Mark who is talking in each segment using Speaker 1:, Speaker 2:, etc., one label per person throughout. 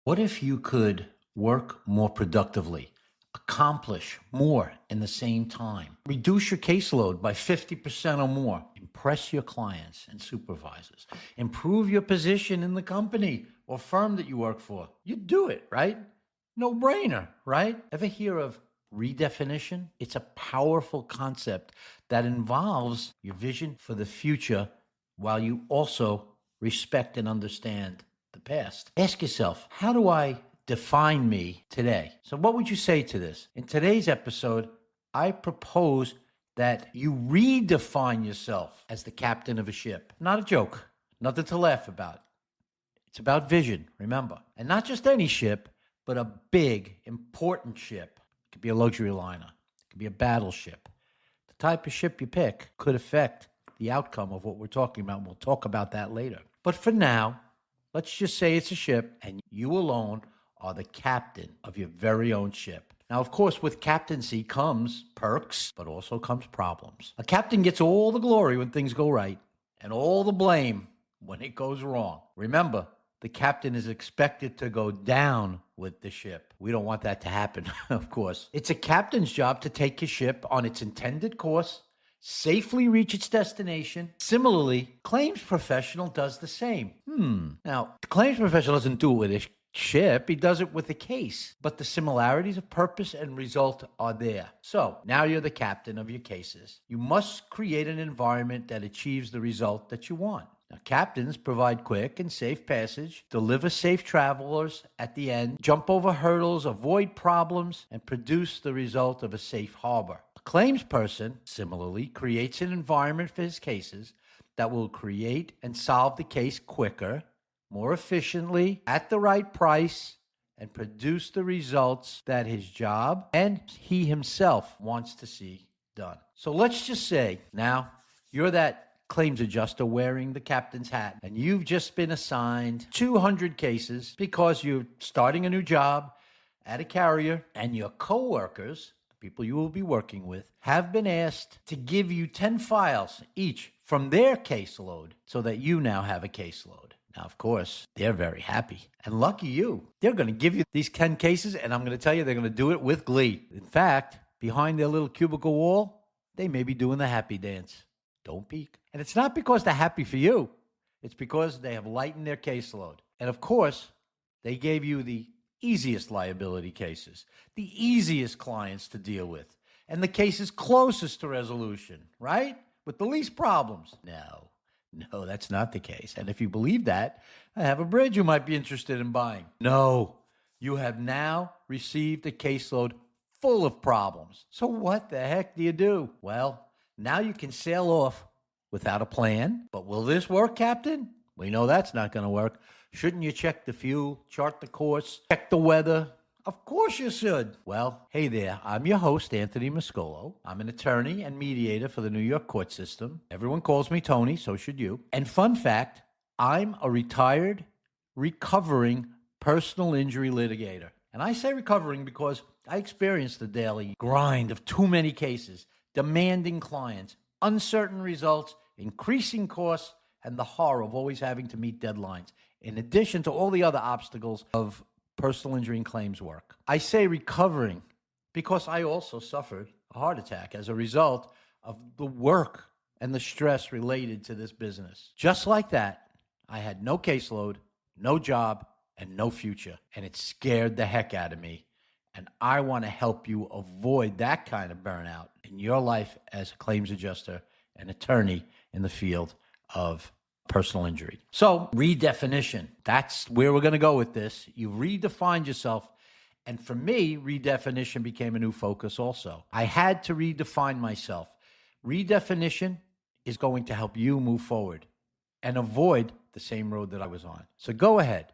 Speaker 1: What if you could work more productively, accomplish more in the same time, reduce your caseload by 50% or more, impress your clients and supervisors, improve your position in the company or firm that you work for? You'd do it, right? No brainer, right? Ever hear of redefinition? It's a powerful concept that involves your vision for the future while you also respect and understand the past. Ask yourself, how do I define me today? So what would you say to this? In today's episode, I propose that you redefine yourself as the captain of a ship. Not a joke, nothing to laugh about. It's about vision, remember. And not just any ship, but a big, important ship. It could be a luxury liner. It could be a battleship. The type of ship you pick could affect the outcome of what we're talking about. We'll talk about that later. But for now, let's just say it's a ship and you alone are the captain of your very own ship. Now, of course, with captaincy comes perks, but also comes problems. A captain gets all the glory when things go right and all the blame when it goes wrong. Remember, the captain is expected to go down with the ship. We don't want that to happen, of course. It's a captain's job to take his ship on its intended course, safely reach its destination. Similarly, claims professional does the same. Now, the claims professional doesn't do it with his ship, he does it with a case. But the similarities of purpose and result are there. So, now you're the captain of your cases. You must create an environment that achieves the result that you want. Now, captains provide quick and safe passage, deliver safe travelers at the end, jump over hurdles, avoid problems, and produce the result of a safe harbor. A claims person, similarly, creates an environment for his cases that will create and solve the case quicker, more efficiently, at the right price, and produce the results that his job and he himself wants to see done. So let's just say now you're that claims adjuster wearing the captain's hat, and you've just been assigned 200 cases because you're starting a new job at a carrier, and your coworkers, the people you will be working with, have been asked to give you 10 files each from their caseload so that you now have a caseload. Now, of course, they're very happy. And lucky you, they're going to give you these 10 cases, and I'm going to tell you, they're going to do it with glee. In fact, behind their little cubicle wall, they may be doing the happy dance. Don't peek. And it's not because they're happy for you. It's because they have lightened their caseload. And of course, they gave you the easiest liability cases, the easiest clients to deal with, and the cases closest to resolution, right? With the least problems. No, that's not the case. And if you believe that, I have a bridge you might be interested in buying. No, you have now received a caseload full of problems. So what the heck do you do? Well, now you can sail off without a plan. But will this work, Captain? We know that's not going to work. Shouldn't you check the fuel, chart the course, check the weather? Of course you should. Well, hey there. I'm your host, Anthony Mascolo. I'm an attorney and mediator for the New York court system. Everyone calls me Tony, so should you. And fun fact, I'm a retired, recovering personal injury litigator. And I say recovering because I experienced the daily grind of too many cases, demanding clients, uncertain results, increasing costs, and the horror of always having to meet deadlines, in addition to all the other obstacles of personal injury and claims work. I say recovering because I also suffered a heart attack as a result of the work and the stress related to this business. Just like that, I had no caseload, no job, and no future, and it scared the heck out of me. And I want to help you avoid that kind of burnout in your life as a claims adjuster and attorney in the field of personal injury. So, redefinition. That's where we're going to go with this. You redefined yourself. And for me, redefinition became a new focus also. I had to redefine myself. Redefinition is going to help you move forward and avoid the same road that I was on. So go ahead,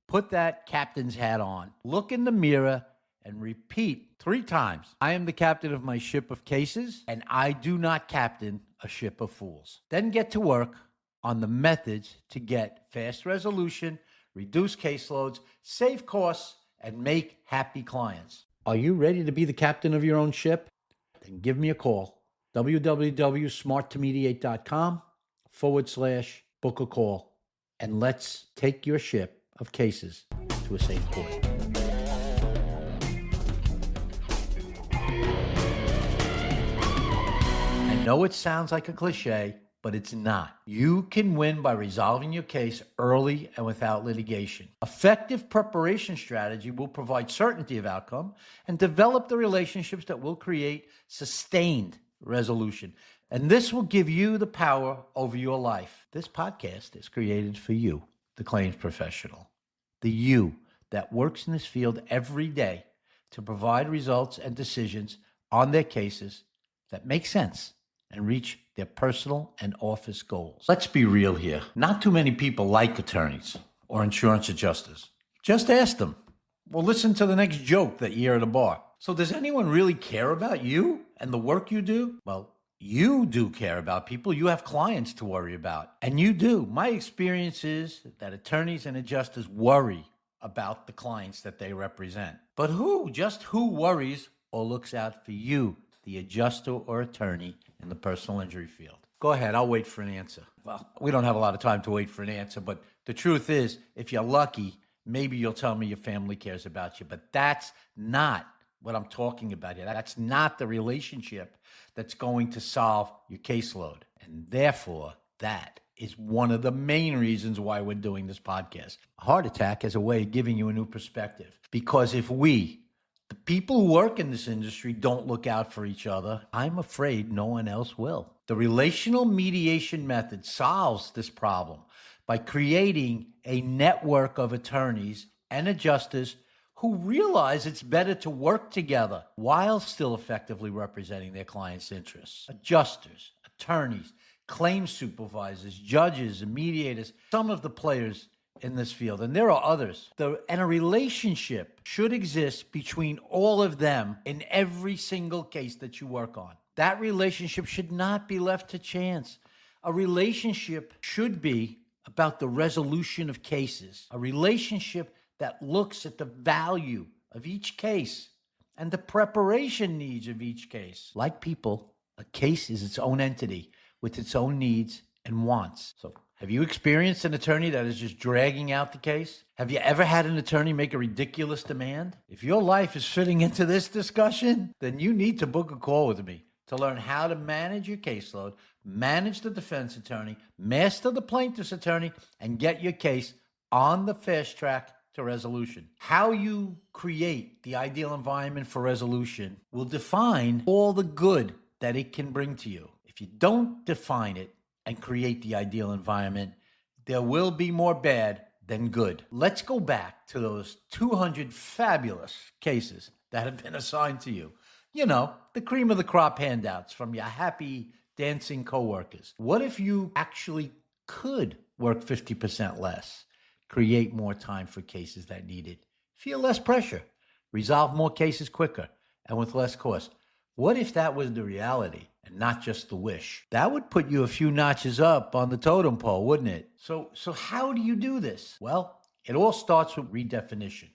Speaker 1: put that captain's hat on, look in the mirror, and repeat 3 times. I am the captain of my ship of cases, and I do not captain a ship of fools. Then get to work on the methods to get fast resolution, reduce caseloads, save costs, and make happy clients. Are you ready to be the captain of your own ship? Then give me a call. www.smarttomediate.com/book a call. And let's take your ship of cases to a safe port. I know it sounds like a cliche, but it's not. You can win by resolving your case early and without litigation. Effective preparation strategy will provide certainty of outcome and develop the relationships that will create sustained resolution. And this will give you the power over your life. This podcast is created for you, the claims professional, the you that works in this field every day to provide results and decisions on their cases that make sense and reach their personal and office goals. Let's be real here. Not too many people like attorneys or insurance adjusters. Just ask them. Well, listen to the next joke that you hear at a bar. So does anyone really care about you and the work you do? Well, you do care about people. You have clients to worry about. And you do. My experience is that attorneys and adjusters worry about the clients that they represent. But who? Just who worries or looks out for you, the adjuster or attorney in the personal injury field? Go ahead, I'll wait for an answer. Well, we don't have a lot of time to wait for an answer, but the truth is, if you're lucky, maybe you'll tell me your family cares about you, but that's not what I'm talking about here. That's not the relationship that's going to solve your caseload. And therefore, that is one of the main reasons why we're doing this podcast. A heart attack is a way of giving you a new perspective. Because if we, the people who work in this industry, don't look out for each other, I'm afraid no one else will. The relational mediation method solves this problem by creating a network of attorneys and adjusters who realize it's better to work together while still effectively representing their clients' interests. Adjusters, attorneys, claims supervisors, judges, and mediators, some of the players in this field, and there are others. And a relationship should exist between all of them in every single case that you work on. That relationship should not be left to chance. A relationship should be about the resolution of cases, a relationship that looks at the value of each case and the preparation needs of each case. Like people, a case is its own entity with its own needs and wants. So have you experienced an attorney that is just dragging out the case? Have you ever had an attorney make a ridiculous demand? If your life is fitting into this discussion, then you need to book a call with me to learn how to manage your caseload, manage the defense attorney, master the plaintiff's attorney, and get your case on the fast track to resolution. How you create the ideal environment for resolution will define all the good that it can bring to you. If you don't define it and create the ideal environment, there will be more bad than good. Let's go back to those 200 fabulous cases that have been assigned to you. You know, the cream of the crop handouts from your happy dancing coworkers. What if you actually could work 50% less, create more time for cases that need it, feel less pressure, resolve more cases quicker and with less cost? What if that was the reality and not just the wish? That would put you a few notches up on the totem pole, wouldn't it? So how do you do this? Well, it all starts with redefinition.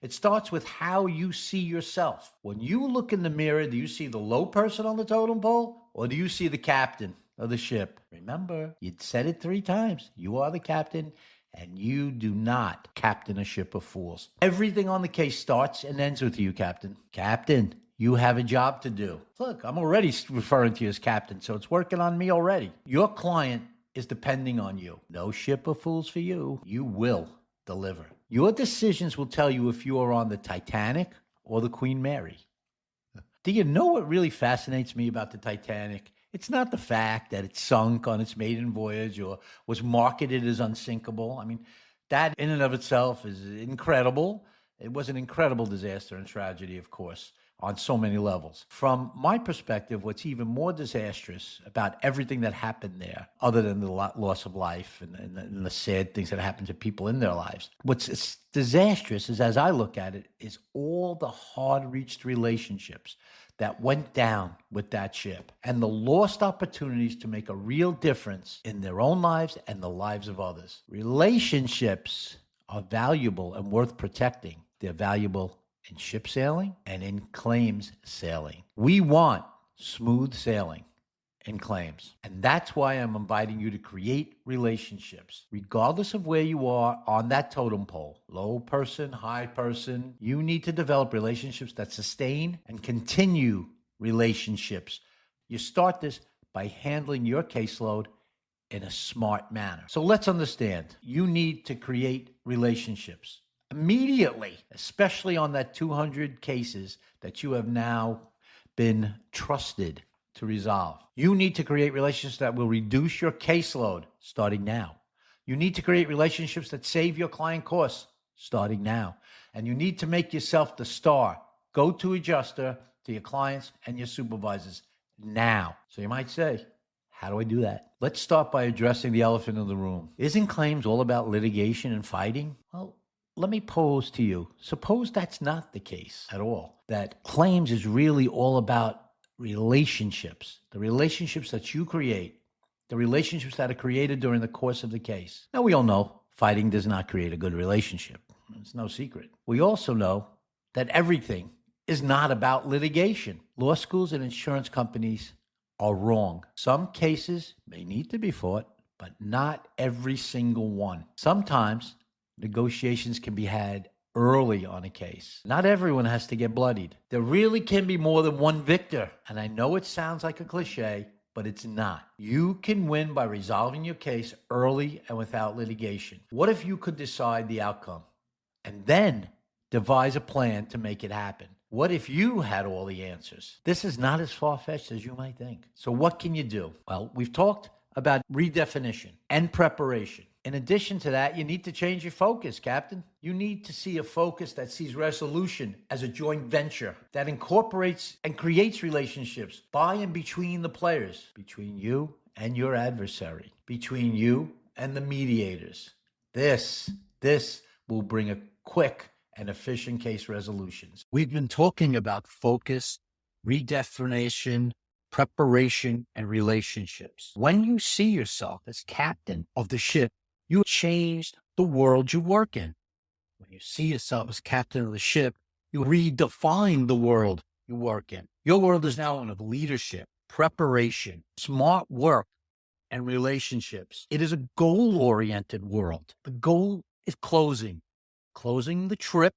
Speaker 1: It starts with how you see yourself. When you look in the mirror, do you see the low person on the totem pole or do you see the captain of the ship? Remember, you said it 3 times. You are the captain and you do not captain a ship of fools. Everything on the case starts and ends with you, Captain. Captain, you have a job to do. Look, I'm already referring to you as captain, so it's working on me already. Your client is depending on you. No ship of fools for you. You will deliver. Your decisions will tell you if you are on the Titanic or the Queen Mary. Do you know what really fascinates me about the Titanic? It's not the fact that it sunk on its maiden voyage or was marketed as unsinkable. I mean, that in and of itself is incredible. It was an incredible disaster and tragedy, of course, on so many levels. From my perspective, what's even more disastrous about everything that happened there, other than the loss of life and the sad things that happened to people in their lives, what's disastrous is, as I look at it, is all the hard-reached relationships that went down with that ship and the lost opportunities to make a real difference in their own lives and the lives of others. Relationships are valuable and worth protecting. They're valuable in ship sailing and in claims sailing. We want smooth sailing in claims. And that's why I'm inviting you to create relationships. Regardless of where you are on that totem pole, low person, high person, you need to develop relationships that sustain and continue relationships. You start this by handling your caseload in a smart manner. So let's understand, you need to create relationships immediately, especially on that 200 cases that you have now been trusted to resolve. You need to create relationships that will reduce your caseload starting now. You need to create relationships that save your client costs starting now. And you need to make yourself the star, go-to adjuster to your clients and your supervisors now. So you might say, how do I do that? Let's start by addressing the elephant in the room. Isn't claims all about litigation and fighting? Well, let me pose to you, suppose that's not the case at all, that claims is really all about relationships, the relationships that you create, the relationships that are created during the course of the case. Now, we all know fighting does not create a good relationship. It's no secret. We also know that everything is not about litigation. Law schools and insurance companies are wrong. Some cases may need to be fought, but not every single one. Sometimes negotiations can be had early on a case. Not everyone has to get bloodied. There really can be more than one victor. And I know it sounds like a cliche, but it's not. You can win by resolving your case early and without litigation. What if you could decide the outcome and then devise a plan to make it happen? What if you had all the answers? This is not as far-fetched as you might think. So what can you do? Well, we've talked about redefinition and preparation. In addition to that, you need to change your focus, Captain. You need to see a focus that sees resolution as a joint venture that incorporates and creates relationships by and between the players, between you and your adversary, between you and the mediators. This will bring a quick and efficient case resolutions.
Speaker 2: We've been talking about focus, redefinition, preparation, and relationships. When you see yourself as captain of the ship, you changed the world you work in. When you see yourself as captain of the ship, you redefine the world you work in. Your world is now one of leadership, preparation, smart work, and relationships. It is a goal-oriented world. The goal is closing the trip,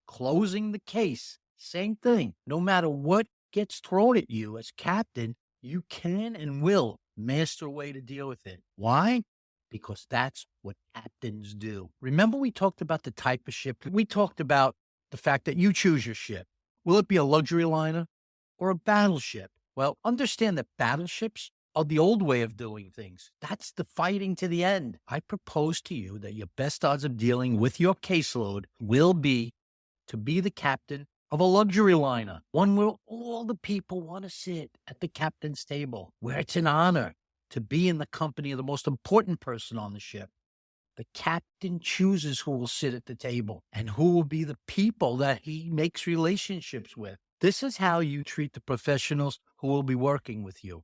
Speaker 2: closing the case. Same thing. No matter what gets thrown at you as captain, you can and will master a way to deal with it. Why? Because that's what captains do. Remember we talked about the type of ship? We talked about the fact that you choose your ship. Will it be a luxury liner or a battleship? Well, understand that battleships are the old way of doing things. That's the fighting to the end. I propose to you that your best odds of dealing with your caseload will be to be the captain of a luxury liner, one where all the people want to sit at the captain's table, where it's an honor to be in the company of the most important person on the ship. The captain chooses who will sit at the table and who will be the people that he makes relationships with. This is how you treat the professionals who will be working with you.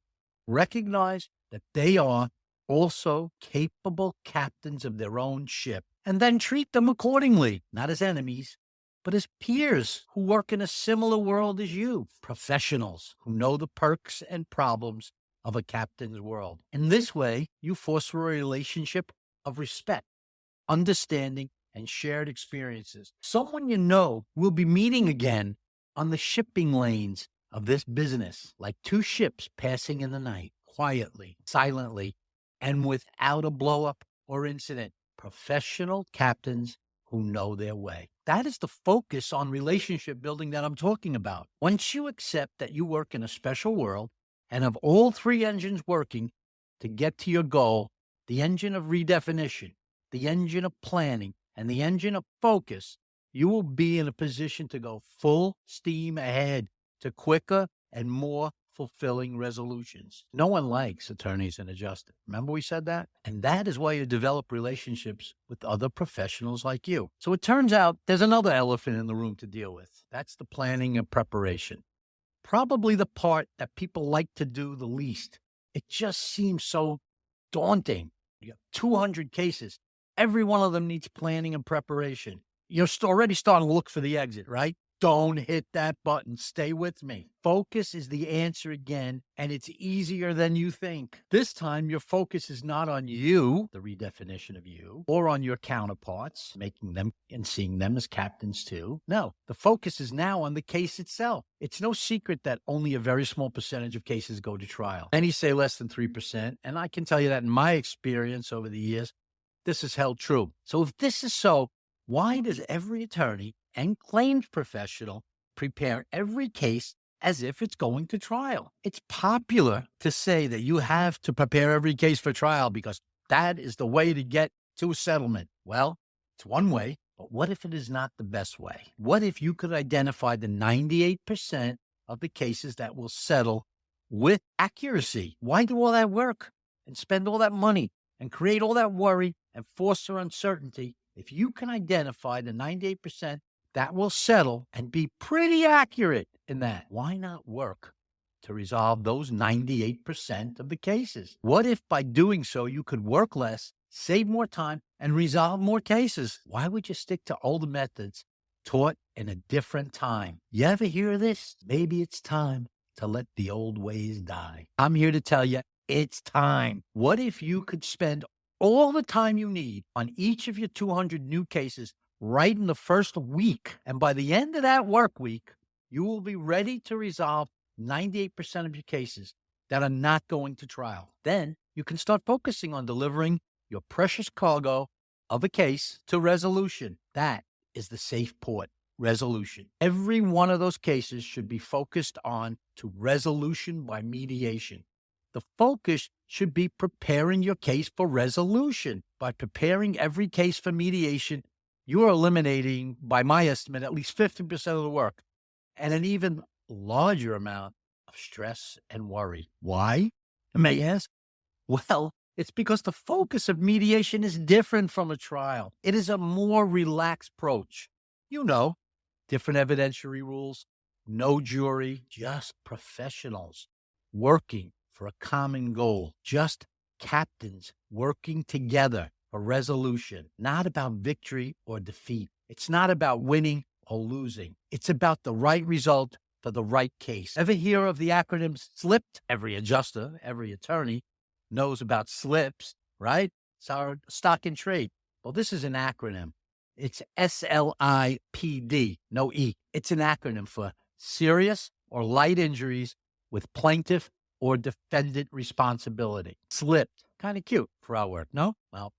Speaker 2: Recognize that they are also capable captains of their own ship, and then treat them accordingly, not as enemies, but as peers who work in a similar world as you, professionals who know the perks and problems of a captain's world. In this way, you foster a relationship of respect, understanding, and shared experiences. Someone you know will be meeting again on the shipping lanes of this business, like two ships passing in the night, quietly, silently, and without a blow-up or incident. Professional captains who know their way. That is the focus on relationship building that I'm talking about. Once you accept that you work in a special world and have all three engines working to get to your goal, the engine of redefinition, the engine of planning, and the engine of focus, you will be in a position to go full steam ahead to quicker and more fulfilling resolutions. No one likes attorneys and adjusters. Remember we said that? And that is why you develop relationships with other professionals like you. So it turns out there's another elephant in the room to deal with. That's the planning and preparation. Probably the part that people like to do the least. It just seems so daunting. You have 200 cases. Every one of them needs planning and preparation. You're already starting to look for the exit, right?
Speaker 1: Don't hit that button. Stay with me. Focus is the answer again, and it's easier than you think. This time, your focus is not on you, the redefinition of you, or on your counterparts, making them and seeing them as captains too. No, the focus is now on the case itself. It's no secret that only a very small percentage of cases go to trial. Many say less than 3%, and I can tell you that in my experience over the years, this is held true. So if this is so, why does every attorney and claims professional prepare every case as if it's going to trial? It's popular to say that you have to prepare every case for trial because that is the way to get to a settlement. Well, it's one way, but what if it is not the best way? What if you could identify the 98% of the cases that will settle with accuracy? Why do all that work and spend all that money and create all that worry and foster uncertainty if you can identify the 98% that will settle and be pretty accurate in that? Why not work to resolve those 98% of the cases? What if by doing so you could work less, save more time, and resolve more cases? Why would you stick to older methods taught in a different time? You ever hear this? Maybe it's time to let the old ways die. I'm here to tell you, it's time. What if you could spend all the time you need on each of your 200 new cases right in the first week, and by the end of that work week, you will be ready to resolve 98% of your cases that are not going to trial. Then you can start focusing on delivering your precious cargo of a case to resolution. That is the safe port, resolution. Every one of those cases should be focused on to resolution by mediation. The focus should be preparing your case for resolution. By preparing every case for mediation, you are eliminating, by my estimate, at least 50% of the work and an even larger amount of stress and worry. Why, you may ask? Well, it's because the focus of mediation is different from a trial. It is a more relaxed approach. You know, different evidentiary rules, no jury, just professionals working for a common goal, just captains working together for resolution, not about victory or defeat. It's not about winning or losing. It's about the right result for the right case. Ever hear of the acronym SLIPPed? Every adjuster, every attorney knows about SLIPPs, right? It's our stock and trade. Well, this is an acronym. It's SLIPD, no E. It's an acronym for serious or light injuries with plaintiff or defendant responsibility. SLIPPed. Kind of cute for our work, no? Well,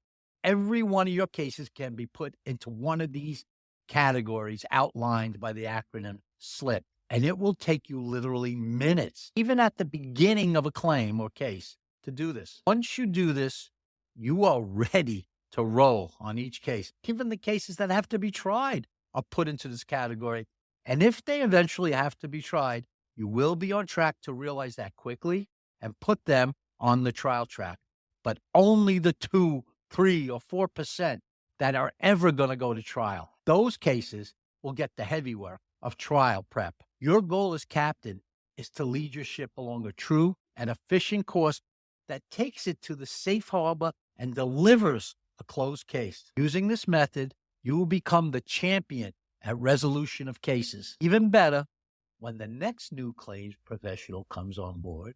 Speaker 1: every one of your cases can be put into one of these categories outlined by the acronym SLIP, and it will take you literally minutes, even at the beginning of a claim or case, to do this. Once you do this, you are ready to roll on each case. Even the cases that have to be tried are put into this category. And if they eventually have to be tried, you will be on track to realize that quickly and put them on the trial track. But only the 2, 3, or 4% that are ever going to go to trial. Those cases will get the heavy work of trial prep. Your goal as captain is to lead your ship along a true and efficient course that takes it to the safe harbor and delivers a closed case. Using this method, you will become the champion at resolution of cases. Even better, when the next new claims professional comes on board,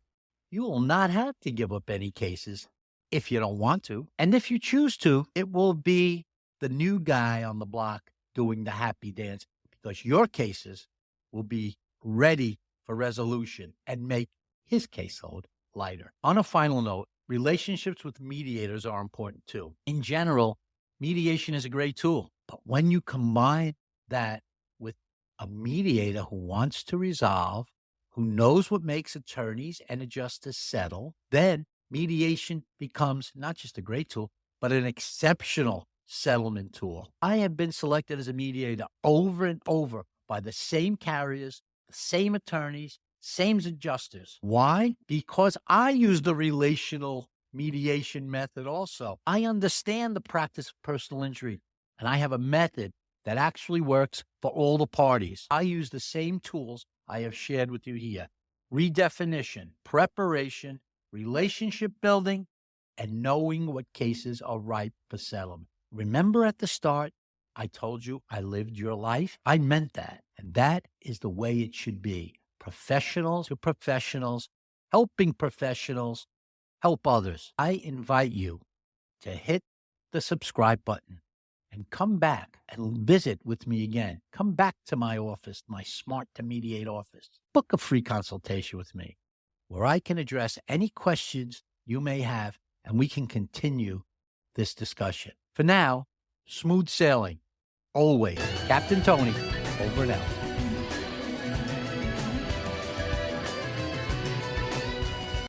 Speaker 1: you will not have to give up any cases if you don't want to. And if you choose to, it will be the new guy on the block doing the happy dance because your cases will be ready for resolution and make his caseload lighter. On a final note, relationships with mediators are important too. In general, mediation is a great tool, but when you combine that with a mediator who wants to resolve, who knows what makes attorneys and adjusters settle, then mediation becomes not just a great tool, but an exceptional settlement tool. I have been selected as a mediator over and over by the same carriers, the same attorneys, same adjusters. Why? Because I use the relational mediation method also. I understand the practice of personal injury, and I have a method that actually works for all the parties. I use the same tools I have shared with you here. Redefinition, preparation, relationship building, and knowing what cases are ripe for settlement. Remember at the start, I told you I lived your life? I meant that. And that is the way it should be. Professionals to professionals, helping professionals help others. I invite you to hit the subscribe button and come back and visit with me again. Come back to my office, my Smart to Mediate office. Book a free consultation with me where I can address any questions you may have and we can continue this discussion. For now, smooth sailing. Always. Captain Tony, over and out.